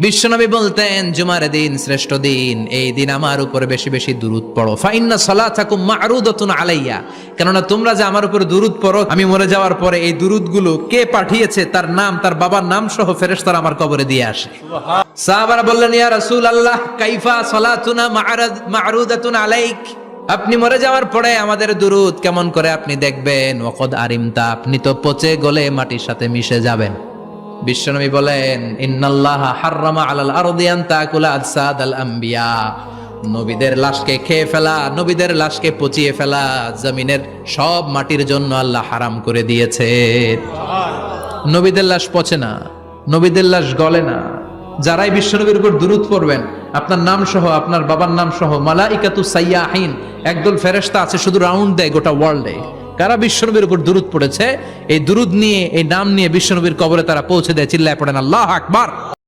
বিশ্বনবী বলতেন জুমার দিন শ্রেষ্ঠ দিন, এই দিন আমার উপরে বেশি বেশি দুরূদ পড়ো। ফাইন্না সালাতাকুম মা'রুদাতুন আলাইয়া, কেননা তোমরা যে আমার উপরে দুরূদ পড়ো, আমি মরে যাওয়ার পরে এই দুরূদগুলো কে পাঠিয়েছে তার নাম, তার বাবার নাম সহ ফেরেশতারা আমার কবরে দিয়ে আসে। সাহাবারা বললেন, ইয়া রাসূলুল্লাহ কাইফা সালাতুনা মা'রুদাতুন আলাইক, আপনি মরে যাওয়ার পরে আমাদের দুরূদ কেমন করে আপনি দেখবেন? ওয়াকাদ আরিমতা, আপনি তো পচে গলে মাটির সাথে মিশে যাবেন। বিশ্বনবী বলেন, ইন্নাল্লাহা হাররামা আলাল আরদি আন তাকুলা আজসাদাল আম্বিয়া, নবীদের লাশকে খেয়ে ফেলা, নবীদের লাশকে পচিয়ে ফেলা জমিনের সব মাটির জন্য আল্লাহ হারাম করে দিয়েছে। নবীদের লাশ পচে না, নবীদের লাশ গলে না। যারাই বিশ্বনবীর উপর দুরূদ পড়বেন, আপনার নাম সহ, আপনার বাবার নাম সহ, মালাইকাতু সাইয়াহিন, একদল ফেরেশতা আছে শুধু রাউন্ড দেয় গোটা ওয়ার্ল্ডে। কারা বিশ্বনবীর উপর দুরূদ পড়েছে, এই দুরূদ নিয়ে, এই নাম নিয়ে বিশ্বনবীর কবরে তারা পৌঁছে দেয়। চিল্লায় পড়েন আল্লাহু আকবার।